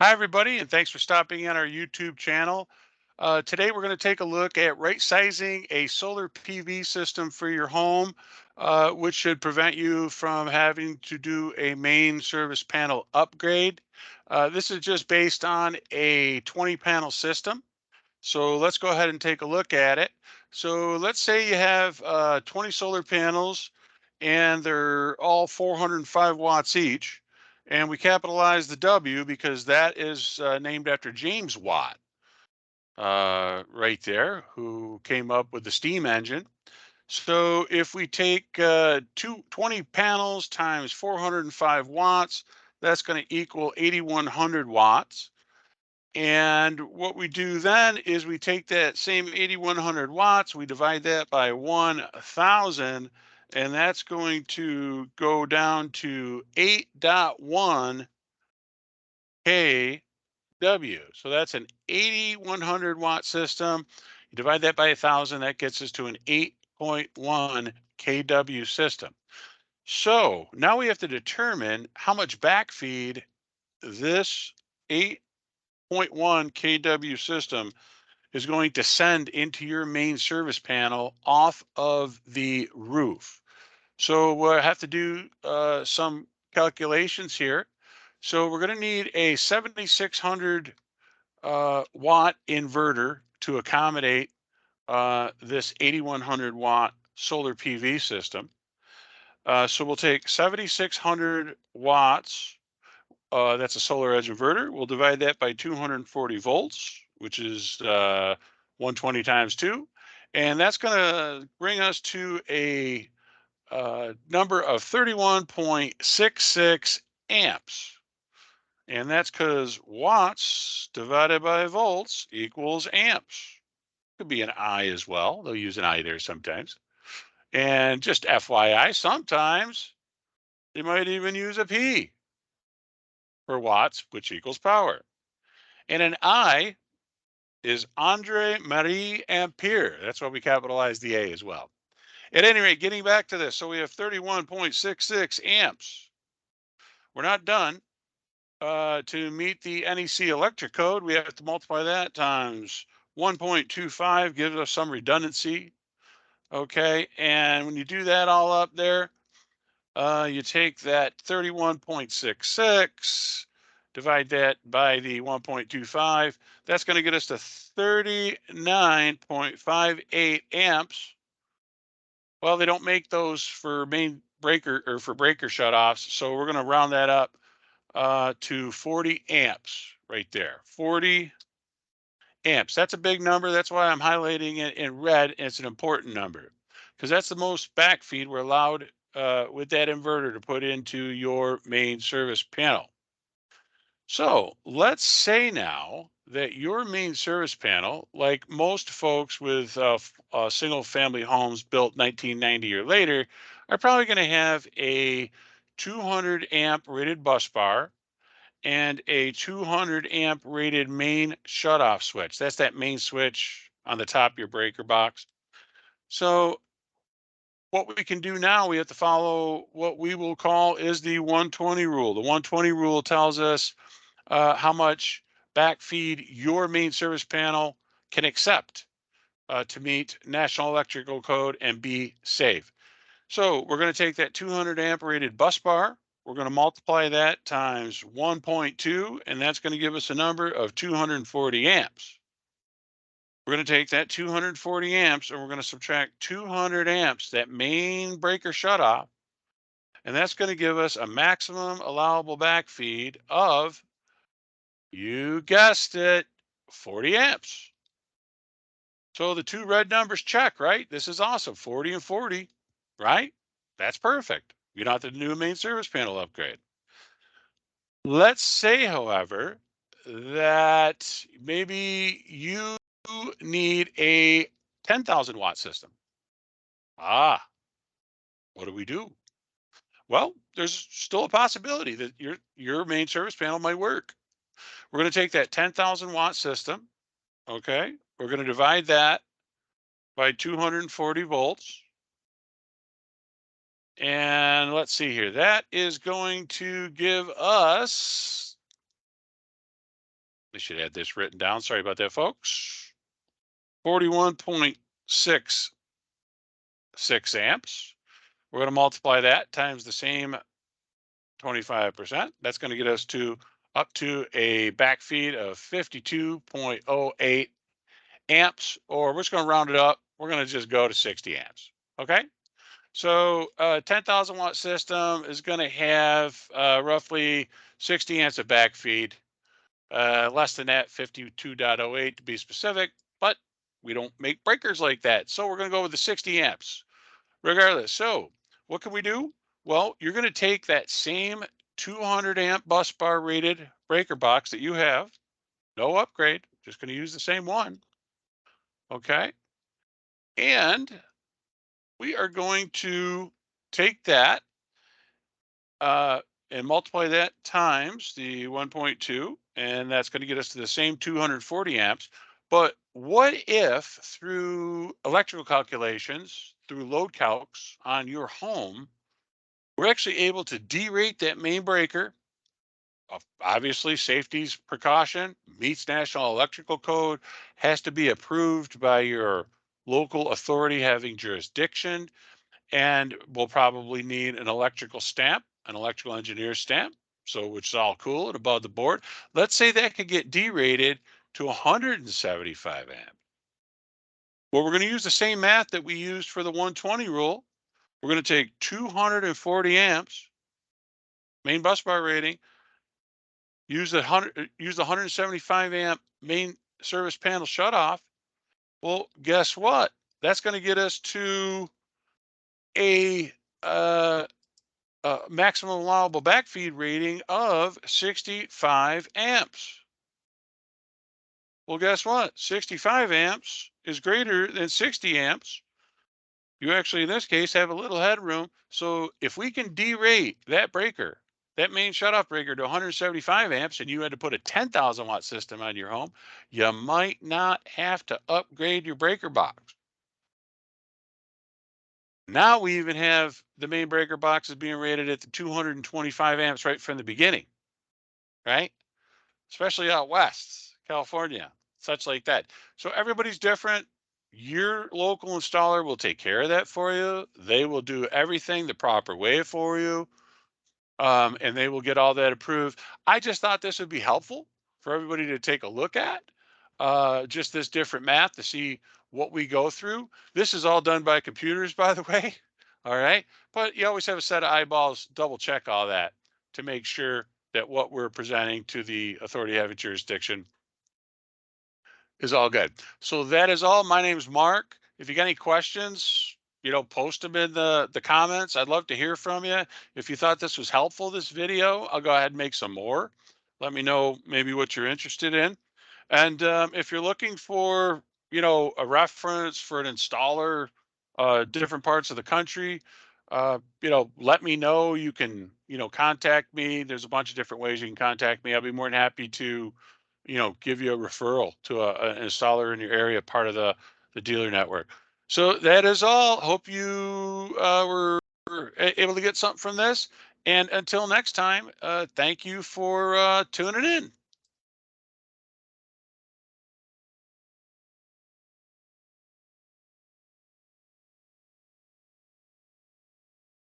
Hi, everybody, and thanks for stopping in our YouTube channel. Today, we're going to take a look at right sizing a solar PV system for your home, which should prevent you from having to do a main service panel upgrade. This is just based on a 20 panel system. So let's go ahead and take a look at it. So let's say you have 20 solar panels and they're all 405 watts each. And we capitalize the W because that is named after James Watt, right there, who came up with the steam engine. So if we take 20 panels times 405 watts, that's going to equal 8,100 watts. And what we do then is we take that same 8,100 watts, we divide that by 1,000, and that's going to go down to 8.1 kW. So that's an 8,100 watt system. You divide that by 1,000, that gets us to an 8.1 kW system. So now we have to determine how much backfeed this 8.1 kW system is going to send into your main service panel off of the roof. So we'll have to do some calculations here. So we're going to need a 7,600 watt inverter to accommodate this 8,100 watt solar PV system. So we'll take 7,600 watts. That's a solar edge inverter. We'll divide that by 240 volts, which is 120 times 2. And that's going to bring us to a number of 31.66 amps. And that's because watts divided by volts equals amps. Could be an I as well. They'll use an I there sometimes. And just FYI, sometimes they might even use a P for watts, which equals power. And an I is Andre Marie Ampere. That's why we capitalize the A as well. At any rate, getting back to this, so we have 31.66 amps. We're not done. To meet the NEC electric code, we have to multiply that times 1.25, gives us some redundancy. Okay, and when you do that all up there, you take that 31.66, divide that by the 1.25. That's going to get us to 39.58 amps. Well, they don't make those for main breaker or for breaker shutoffs, so we're going to round that up to 40 amps right there. 40 amps. That's a big number. That's why I'm highlighting it in red. And it's an important number because that's the most backfeed we're allowed with that inverter to put into your main service panel. So let's say now that your main service panel, like most folks with single family homes built 1990 or later, are probably going to have a 200 amp rated bus bar and a 200 amp rated main shutoff switch. That's that main switch on the top of your breaker box. So what we can do now, we have to follow what we will call is the 120 rule. The 120 rule tells us how much backfeed your main service panel can accept to meet National Electrical Code and be safe. So we're going to take that 200 amp rated bus bar. We're going to multiply that times 1.2, and that's going to give us a number of 240 amps. We're going to take that 240 amps and we're going to subtract 200 amps, that main breaker shutoff, and that's going to give us a maximum allowable backfeed of, you guessed it, 40 amps. So the two red numbers check, right? This is awesome. 40 and 40, right? That's perfect. You don't have to do a main service panel upgrade. Let's say, however, that maybe you need a 10,000 watt system. Ah, what do we do? Well, there's still a possibility that your main service panel might work. We're going to take that 10,000 watt system, okay? We're going to divide that by 240 volts. And let's see here. That is going to give us I should have this written down. Sorry about that, folks. 41.66 amps. We're going to multiply that times the same 25%. That's going to get us to up to a backfeed of 52.08 amps, or we're just going to round it up. We're going to just go to 60 amps. Okay. So a 10,000 watt system is going to have roughly 60 amps of backfeed. Less than that, 52.08 to be specific, but we don't make breakers like that. So we're going to go with the 60 amps regardless. So what can we do? Well, you're going to take that same 200 amp bus bar rated breaker box that you have, no upgrade, just going to use the same one. Okay. And we are going to take that uh, and multiply that times the 1.2, and that's going to get us to the same 240 amps. But what if through electrical calculations, through load calcs on your home, we're actually able to derate that main breaker? Obviously, safety's precaution, meets National Electrical Code, has to be approved by your local authority having jurisdiction, and we'll probably need an electrical stamp, an electrical engineer stamp, so which is all cool and above the board. Let's say that could get derated to 175 amp. Well, we're going to use the same math that we used for the 120 rule. We're going to take 240 amps, main bus bar rating, use the 175 amp main service panel shutoff. Well, guess what? That's going to get us to a maximum allowable backfeed rating of 65 amps. Well, guess what? 65 amps is greater than 60 amps. You actually, in this case, have a little headroom. So if we can derate that breaker, that main shutoff breaker, to 175 amps, and you had to put a 10,000 watt system on your home, you might not have to upgrade your breaker box. Now we even have the main breaker boxes being rated at the 225 amps right from the beginning, right? Especially out west, California, such like that. So everybody's different. Your local installer will take care of that for you. They will do everything the proper way for you, and they will get all that approved. I just thought this would be helpful for everybody to take a look at, just this different math to see what we go through. This is all done by computers, by the way. All right. But you always have a set of eyeballs, double check all that to make sure that what we're presenting to the authority having jurisdiction is all good. So that is all. My name is Mark. If you got any questions, post them in the comments. I'd love to hear from you. If you thought this was helpful, this video, I'll go ahead and make some more. Let me know maybe what you're interested in. And if you're looking for, a reference for an installer, different parts of the country, let me know. You can, contact me. There's a bunch of different ways you can contact me. I'll be more than happy to, give you a referral to an installer in your area, part of the dealer network. So that is all. Hope you were able to get something from this. And until next time, thank you for tuning in.